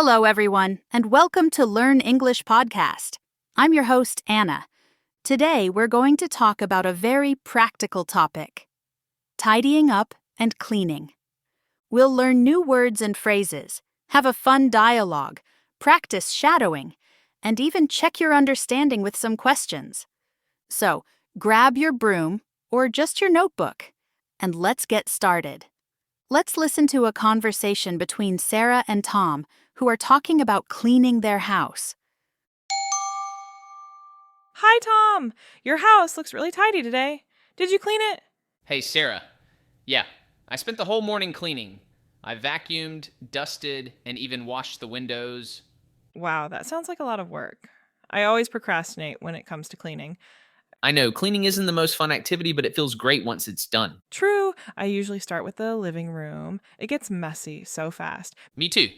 Hello, everyone, and welcome to Learn English Podcast. I'm your host, Anna. Today, we're going to talk about a very practical topic: tidying up and cleaning. We'll learn new words and phrases, have a fun dialogue, practice shadowing, and even check your understanding with some questions. So, grab your broom or just your notebook, and let's get started. Let's listen to a conversation between Sarah and Tom, who are talking about cleaning their house. Hi, Tom. Your house looks really tidy today. Did you clean it? Hey, Sarah. Yeah, I spent the whole morning cleaning. I vacuumed, dusted, and even washed the windows. Wow, that sounds like a lot of work. I always procrastinate when it comes to cleaning. I know, cleaning isn't the most fun activity, but it feels great once it's done. True, I usually start with the living room. It gets messy so fast. Me too.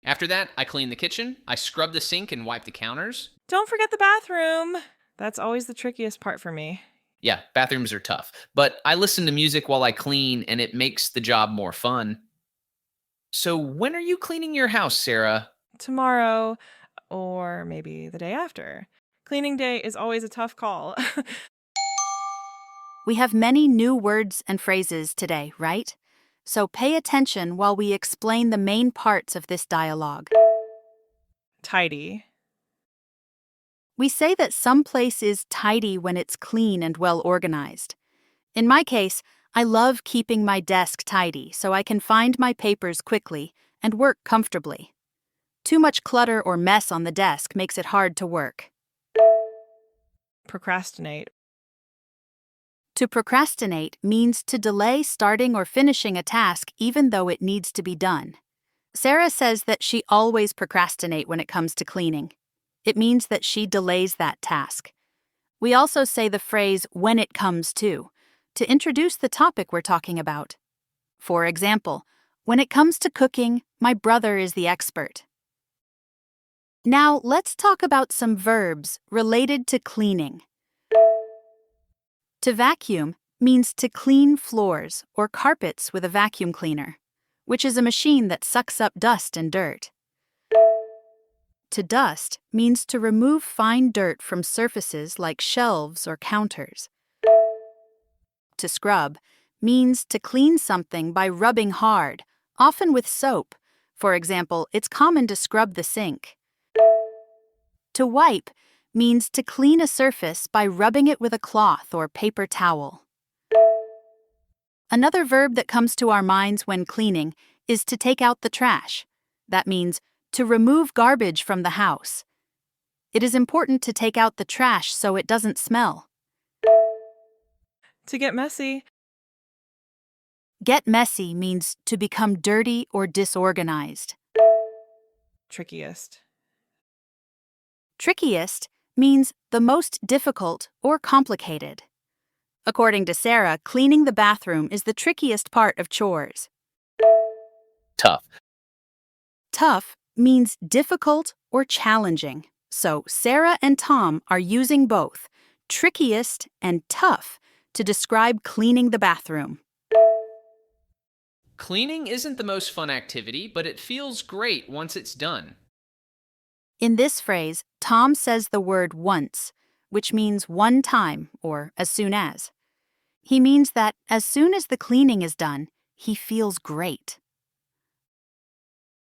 After that, I clean the kitchen, I scrub the sink and wipe the counters. Don't forget the bathroom. That's always the trickiest part for me. Yeah, bathrooms are tough, but I listen to music while I clean, and it makes the job more fun. So, when are you cleaning your house, Sarah? Tomorrow, or maybe the day after. Cleaning day is always a tough call. We have many new words and phrases today, right? So pay attention while we explain the main parts of this dialogue. Tidy. We say that some place is tidy when it's clean and well organized. In my case, I love keeping my desk tidy so I can find my papers quickly and work comfortably. Too much clutter or mess on the desk makes it hard to work. Procrastinate. To procrastinate means to delay starting or finishing a task even though it needs to be done. Sarah says that she always procrastinates when it comes to cleaning. It means that she delays that task. We also say the phrase "when it comes to introduce the topic we're talking about. For example, when it comes to cooking, my brother is the expert. Now, let's talk about some verbs related to cleaning. To vacuum means to clean floors or carpets with a vacuum cleaner, which is a machine that sucks up dust and dirt. To dust means to remove fine dirt from surfaces like shelves or counters. To scrub means to clean something by rubbing hard, often with soap. For example, it's common to scrub the sink. To wipe means to clean a surface by rubbing it with a cloth or paper towel. Another verb that comes to our minds when cleaning is to take out the trash. That means to remove garbage from the house. It is important to take out the trash so it doesn't smell. To get messy. Get messy means to become dirty or disorganized. Trickiest. Trickiest means the most difficult or complicated. According to Sarah, cleaning the bathroom is the trickiest part of chores. Tough. Tough means difficult or challenging. So Sarah and Tom are using both trickiest and tough to describe cleaning the bathroom. Cleaning isn't the most fun activity, but it feels great once it's done. In this phrase, Tom says the word once, which means one time or as soon as. He means that as soon as the cleaning is done, he feels great.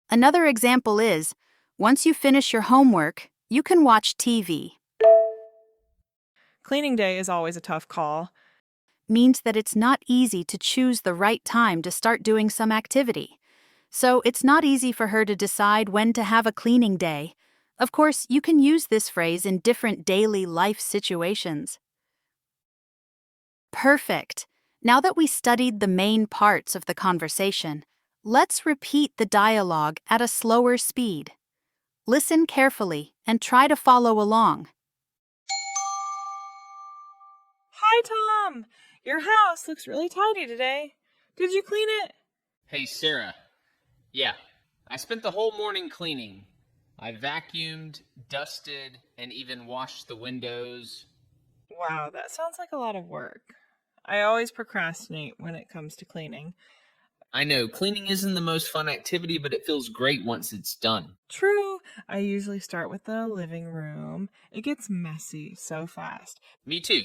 Another example is, once you finish your homework, you can watch TV. Cleaning day is always a tough call. Means that it's not easy to choose the right time to start doing some activity. So it's not easy for her to decide when to have a cleaning day. Of course, you can use this phrase in different daily life situations. Perfect. Now that we studied the main parts of the conversation, let's repeat the dialogue at a slower speed. Listen carefully and try to follow along. Hi, Tom. Your house looks really tidy today. Did you clean it? Hey, Sarah. Yeah, I spent the whole morning cleaning. I vacuumed, dusted, and even washed the windows. Wow, that sounds like a lot of work. I always procrastinate when it comes to cleaning. I know cleaning isn't the most fun activity, but it feels great once it's done. True, I usually start with the living room. It gets messy so fast. Me too.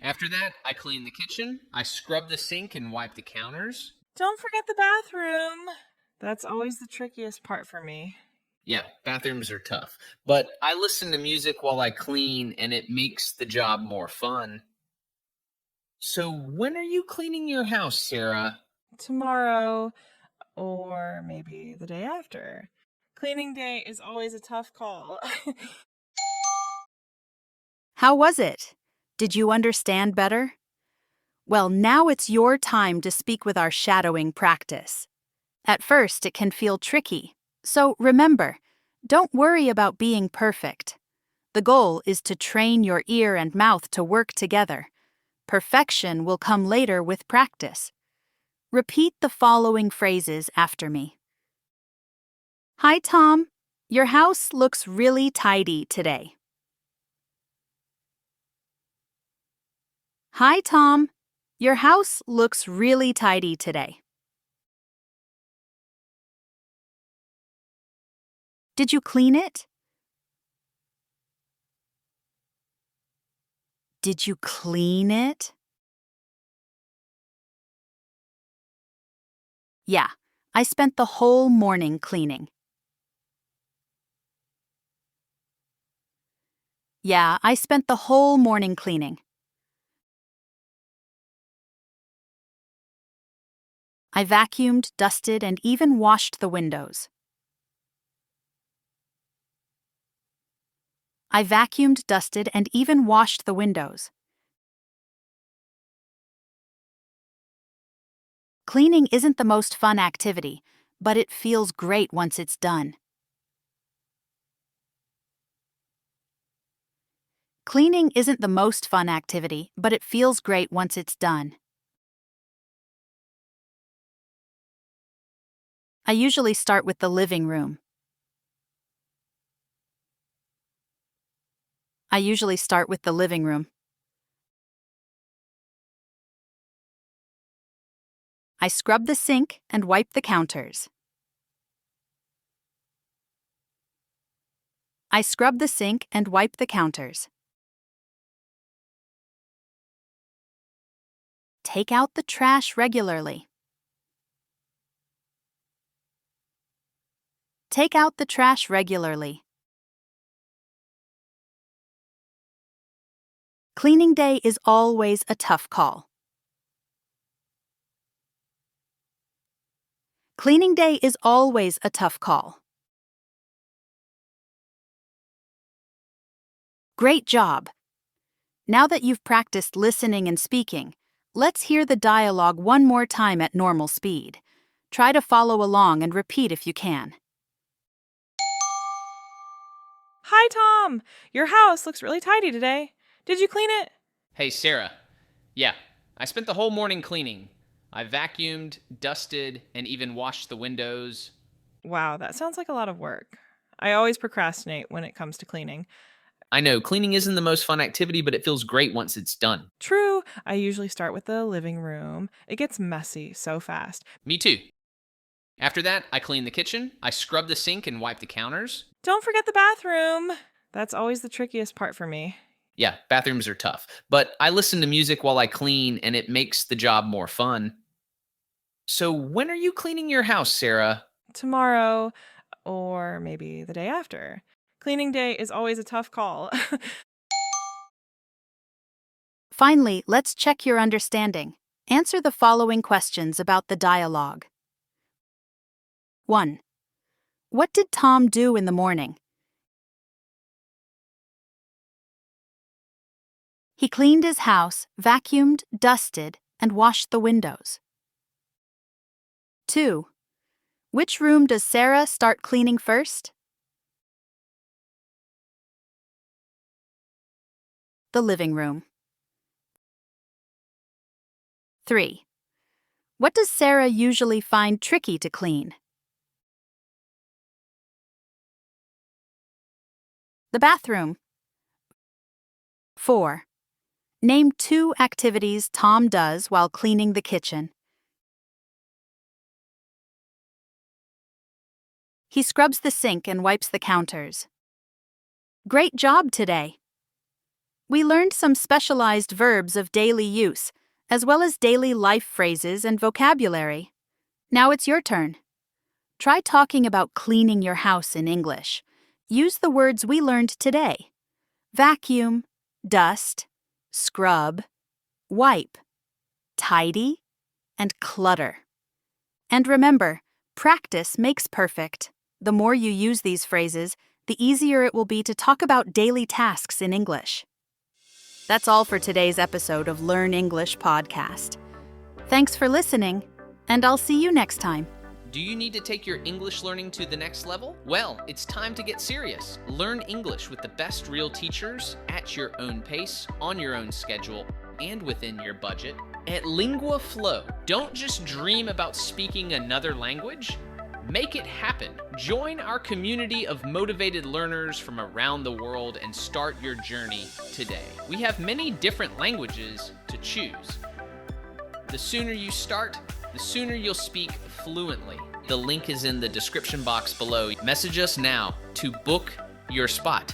After that, I clean the kitchen, I scrub the sink and wipe the counters. Don't forget the bathroom. That's always the trickiest part for me. Yeah, bathrooms are tough. But I listen to music while I clean, and it makes the job more fun. So, when are you cleaning your house, Sarah? Tomorrow, or maybe the day after. Cleaning day is always a tough call. How was it? Did you understand better? Well, now it's your time to speak with our shadowing practice. At first, it can feel tricky. So remember, don't worry about being perfect. The goal is to train your ear and mouth to work together. Perfection will come later with practice. Repeat the following phrases after me. Hi, Tom. Your house looks really tidy today. Hi, Tom. Your house looks really tidy today. Did you clean it? Did you clean it? Yeah, I spent the whole morning cleaning. Yeah, I spent the whole morning cleaning. I vacuumed, dusted, and even washed the windows. I vacuumed, dusted, and even washed the windows. Cleaning isn't the most fun activity, but it feels great once it's done. Cleaning isn't the most fun activity, but it feels great once it's done. I usually start with the living room. I usually start with the living room. I scrub the sink and wipe the counters. I scrub the sink and wipe the counters. Take out the trash regularly. Take out the trash regularly. Cleaning day is always a tough call. Cleaning day is always a tough call. Great job! Now that you've practiced listening and speaking, let's hear the dialogue one more time at normal speed. Try to follow along and repeat if you can. Hi, Tom. Your house looks really tidy today. Did you clean it? Hey, Sarah. Yeah, I spent the whole morning cleaning. I vacuumed, dusted, and even washed the windows. Wow, that sounds like a lot of work. I always procrastinate when it comes to cleaning. I know cleaning isn't the most fun activity, but it feels great once it's done. True, I usually start with the living room. It gets messy so fast. Me too. After that, I clean the kitchen, I scrub the sink and wipe the counters. Don't forget the bathroom. That's always the trickiest part for me. Yeah, bathrooms are tough. But I listen to music while I clean, and it makes the job more fun. So, when are you cleaning your house, Sarah? Tomorrow, or maybe the day after. Cleaning day is always a tough call. Finally, let's check your understanding. Answer the following questions about the dialogue. 1. What did Tom do in the morning? He cleaned his house, vacuumed, dusted, and washed the windows. 2. Which room does Sarah start cleaning first? The living room. 3. What does Sarah usually find tricky to clean? The bathroom. 4. Name 2 activities Tom does while cleaning the kitchen. He scrubs the sink and wipes the counters. Great job today! We learned some specialized verbs of daily use, as well as daily life phrases and vocabulary. Now it's your turn. Try talking about cleaning your house in English. Use the words we learned today: vacuum, dust, scrub, wipe, tidy, and clutter. And remember, practice makes perfect. The more you use these phrases, the easier it will be to talk about daily tasks in English. That's all for today's episode of Learn English Podcast. Thanks for listening, and I'll see you next time. Do you need to take your English learning to the next level? Well, it's time to get serious. Learn English with the best real teachers at your own pace, on your own schedule, and within your budget at Lingua Flow. Don't just dream about speaking another language. Make it happen. Join our community of motivated learners from around the world and start your journey today. We have many different languages to choose. The sooner you start, the sooner you'll speak fluently. The link is in the description box below. Message us now to book your spot.